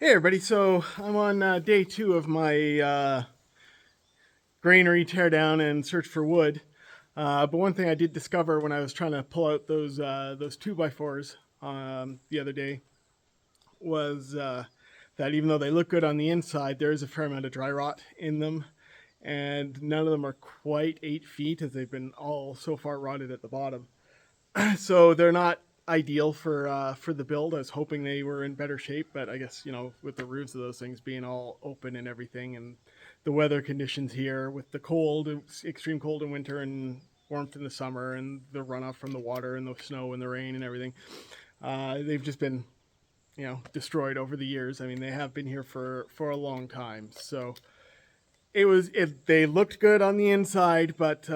Hey everybody, so I'm on day 2 of my granary teardown and search for wood. But one thing I did discover when I was trying to pull out those 2x4s the other day was that even though they look good on the inside, there is a fair amount of dry rot in them, and none of them are quite 8 feet as they've been all so far rotted at the bottom. So they're not ideal for the build. I was hoping they were in better shape, but I guess with the roofs of those things being all open and everything, and the weather conditions here with the cold, extreme cold in winter and warmth in the summer, and the runoff from the water and the snow and the rain and everything, they've just been destroyed over the years. I mean, they have been here for a long time, so they looked good on the inside, but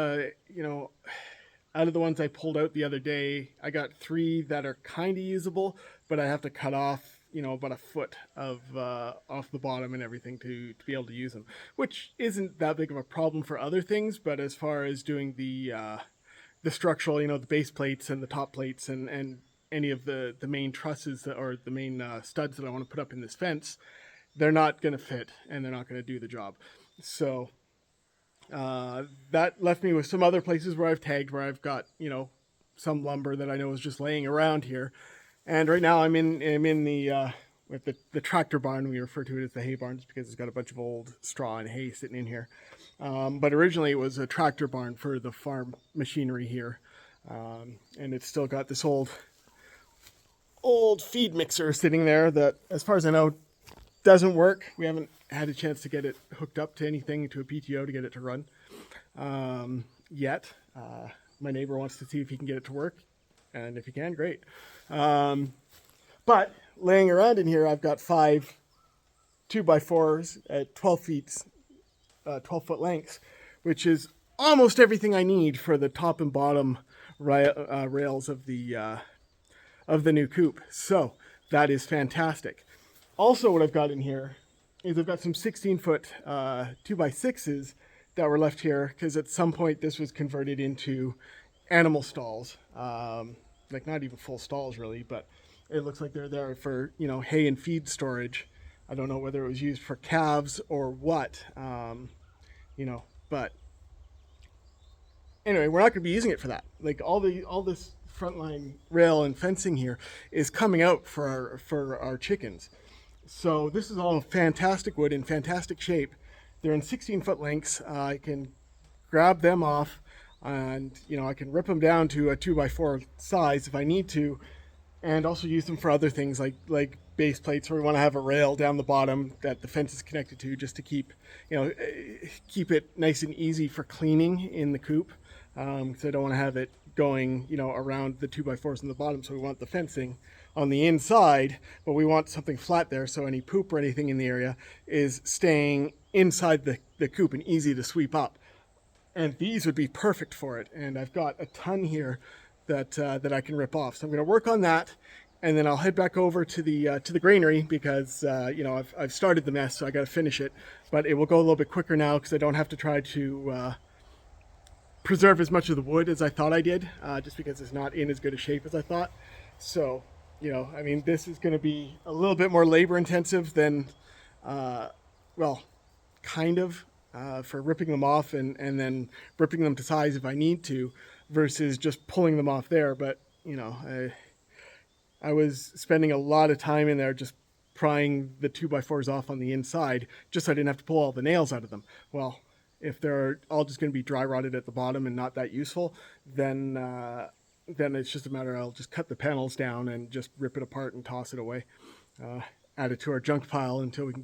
out of the ones I pulled out the other day, I got 3 that are kind of usable, but I have to cut off, about a foot of off the bottom and everything to be able to use them, which isn't that big of a problem for other things. But as far as doing the structural, the base plates and the top plates and any of the main trusses or the main studs that I want to put up in this fence, they're not going to fit and they're not going to do the job. So that left me with some other places where I've tagged, where I've got some lumber that I know is just laying around here. And right now I'm in the with the tractor barn. We refer to it as the hay barn just because it's got a bunch of old straw and hay sitting in here. But originally it was a tractor barn for the farm machinery here, and it's still got this old feed mixer sitting there that, as far as I know, doesn't work. We haven't had a chance to get it hooked up to anything, to a PTO, to get it to run yet. My neighbor wants to see if he can get it to work, and if he can, great. But laying around in here, I've got 5 2x4s at 12 feet, 12-foot lengths, which is almost everything I need for the top and bottom rails of the new Coop. So that is fantastic. Also, what I've got in here is I've got some 16-foot 2x6s that were left here because at some point this was converted into animal stalls. Like, not even full stalls really, but it looks like they're there for hay and feed storage. I don't know whether it was used for calves or what, but anyway, we're not going to be using it for that. Like, all this frontline rail and fencing here is coming out for our chickens. So this is all fantastic wood in fantastic shape. They're in 16-foot lengths. I can grab them off, and I can rip them down to a 2x4 size if I need to, and also use them for other things like base plates, where we want to have a rail down the bottom that the fence is connected to, just to keep it nice and easy for cleaning in the coop. Because I don't want to have it going around the 2x4s in the bottom. So we want the fencing on the inside, but we want something flat there, so any poop or anything in the area is staying inside the coop and easy to sweep up. And these would be perfect for it. And I've got a ton here that I can rip off. So I'm going to work on that, and then I'll head back over to the granary because I've started the mess, so I got to finish it. But it will go a little bit quicker now because I don't have to try to preserve as much of the wood as I thought I did, just because it's not in as good a shape as I thought. So this is going to be a little bit more labor intensive than, kind of, for ripping them off and then ripping them to size if I need to, versus just pulling them off there. But, I was spending a lot of time in there just prying the 2x4s off on the inside, just so I didn't have to pull all the nails out of them. Well, if they're all just going to be dry rotted at the bottom and not that useful, then it's just a matter of I'll just cut the panels down and just rip it apart and toss it away, add it to our junk pile until we can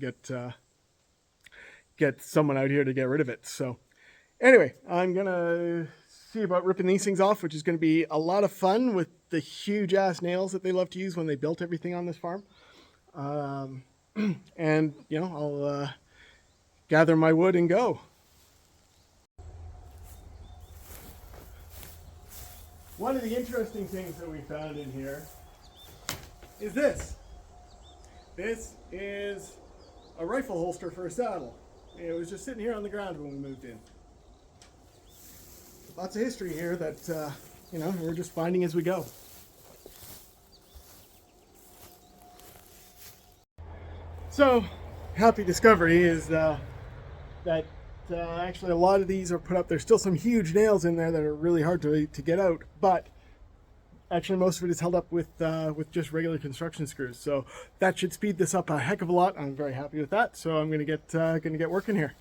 get someone out here to get rid of it. So anyway, I'm gonna see about ripping these things off, which is going to be a lot of fun with the huge ass nails that they love to use when they built everything on this farm. And I'll gather my wood and go. One of the interesting things that we found in here is this. This is a rifle holster for a saddle. It was just sitting here on the ground when we moved in. Lots of history here that, we're just finding as we go. So, happy discovery is that actually a lot of these are put up. There's still some huge nails in there that are really hard to get out, but actually most of it is held up with just regular construction screws. So that should speed this up a heck of a lot. I'm very happy with that. So I'm gonna get working here.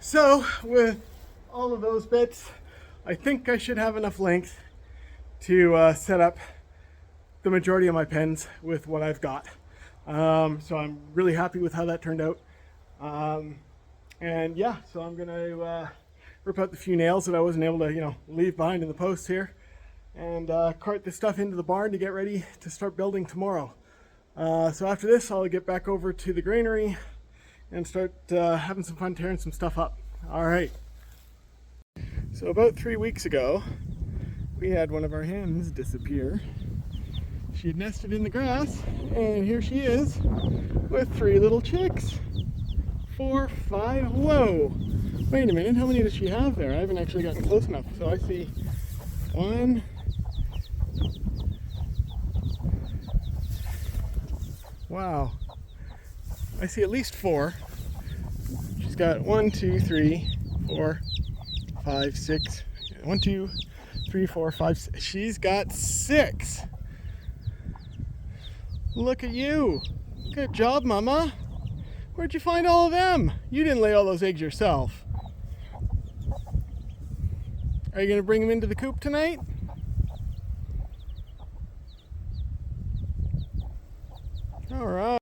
So with all of those bits, I think I should have enough length to set up the majority of my pens with what I've got. So I'm really happy with how that turned out. And yeah, so I'm gonna rip out the few nails that I wasn't able to, leave behind in the posts here, and cart this stuff into the barn to get ready to start building tomorrow. So after this, I'll get back over to the granary and start having some fun tearing some stuff up. All right. So about 3 weeks ago, we had one of our hens disappear. She had nested in the grass, and here she is with 3 little chicks. 4, 5, whoa! Wait a minute, how many does she have there? I haven't actually gotten close enough. So I see 1, wow. I see at least 4. She's got 1, 2, 3, 4, 5, 6. 1, 2, 3, 4, 5, 6. She's got 6. Look at you. Good job, Mama. Where'd you find all of them? You didn't lay all those eggs yourself. Are you going to bring them into the coop tonight? All right.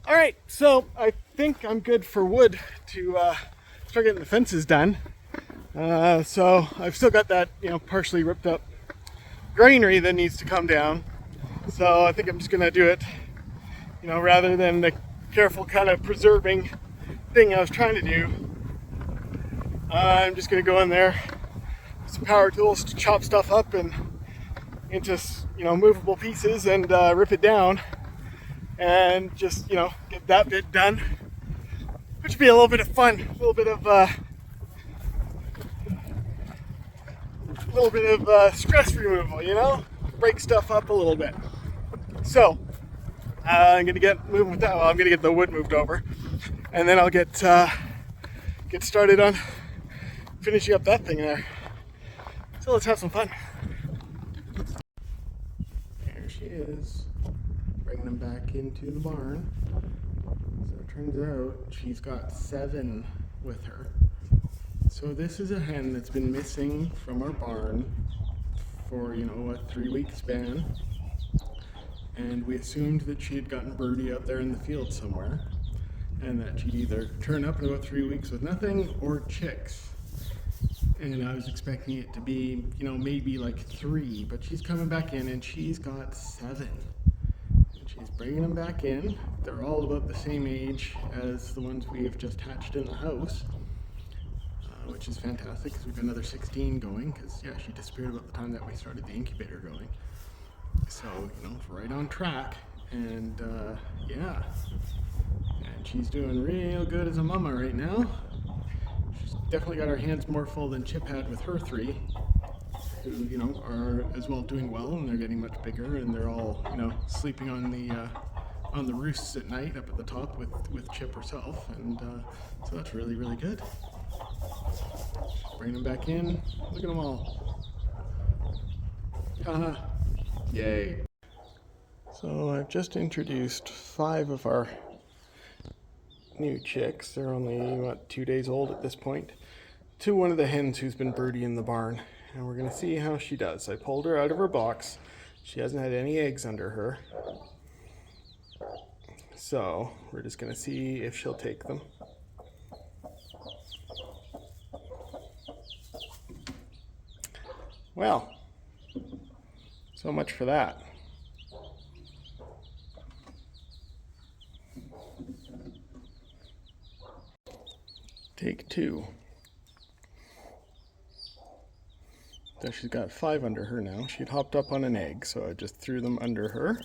All right, so I think I'm good for wood to start getting the fences done. So I've still got that, partially ripped up granary that needs to come down. So I think I'm just gonna do it, rather than the careful kind of preserving thing I was trying to do. I'm just gonna go in there with some power tools to chop stuff up and into, movable pieces and rip it down. And just, get that bit done, which would be a little bit of fun, a little bit of stress removal, break stuff up a little bit. So I'm gonna get moving with that. Well, I'm gonna get the wood moved over, and then I'll get started on finishing up that thing there. So let's have some fun. There she is. Bringing them back into the barn. So it turns out she's got 7 with her. So this is a hen that's been missing from our barn for, a 3-week span. And we assumed that she had gotten birdie out there in the field somewhere, and that she'd either turn up in about 3 weeks with nothing or chicks. And I was expecting it to be, maybe like 3, but she's coming back in and she's got 7. She's bringing them back in. They're all about the same age as the ones we have just hatched in the house, which is fantastic because we've got another 16 going, because she disappeared about the time that we started the incubator going. So, right on track, and and she's doing real good as a mama right now. She's definitely got her hands more full than Chip had with her 3. Who, are as well doing well, and they're getting much bigger, and they're all, sleeping on the roosts at night up at the top with Chip herself, and so that's really, really good. Bring them back in. Look at them all. Yay. So I've just introduced 5 of our new chicks. They're only, 2 days old at this point, to one of the hens who's been broody in the barn. And we're going to see how she does. I pulled her out of her box. She hasn't had any eggs under her. So we're just going to see if she'll take them. Well, so much for that. Take 2. So she's got 5 under her now. She'd hopped up on an egg, so I just threw them under her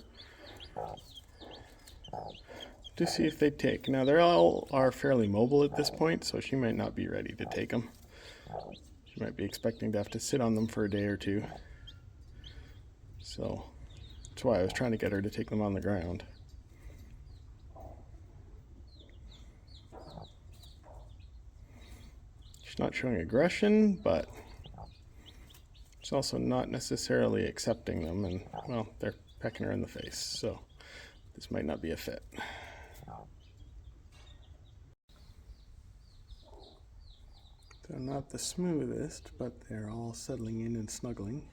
to see if they'd take. Now they all are fairly mobile at this point, so she might not be ready to take them. She might be expecting to have to sit on them for a day or two. So that's why I was trying to get her to take them on the ground. She's not showing aggression, but she's also not necessarily accepting them, and well, they're pecking her in the face, so this might not be a fit. They're not the smoothest, but they're all settling in and snuggling.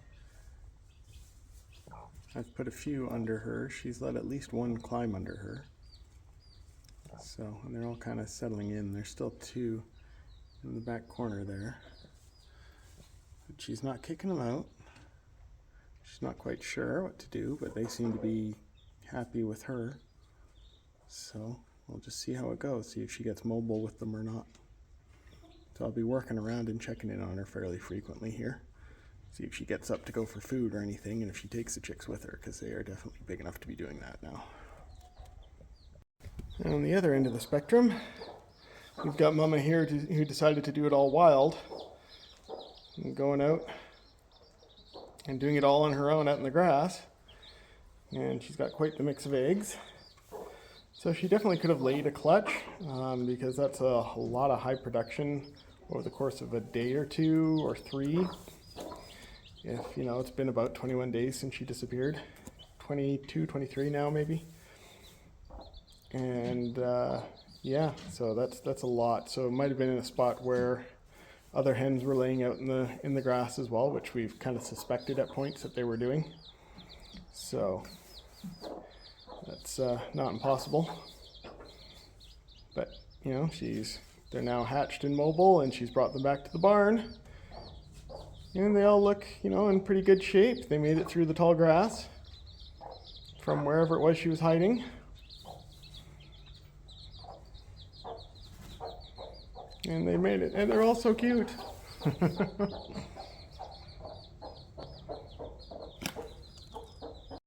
I've put a few under her. She's let at least one climb under her. So, and they're all kind of settling in. There's still 2 in the back corner there. But she's not kicking them out. She's not quite sure what to do, but they seem to be happy with her. So we'll just see how it goes, see if she gets mobile with them or not. So I'll be working around and checking in on her fairly frequently here. See if she gets up to go for food or anything, and if she takes the chicks with her, because they are definitely big enough to be doing that now. And on the other end of the spectrum, we've got Mama here who decided to do it all wild, and going out and doing it all on her own out in the grass. And she's got quite the mix of eggs. So she definitely could have laid a clutch, because that's a lot of high production over the course of a day or 2 or 3. If, it's been about 21 days since she disappeared. 22, 23 now maybe. And yeah, so that's a lot. So it might have been in a spot where other hens were laying out in the grass as well, which we've kind of suspected at points that they were doing. So that's not impossible. But they're now hatched and mobile, and she's brought them back to the barn. And they all look, in pretty good shape. They made it through the tall grass from wherever it was she was hiding. And they made it. And they're all so cute.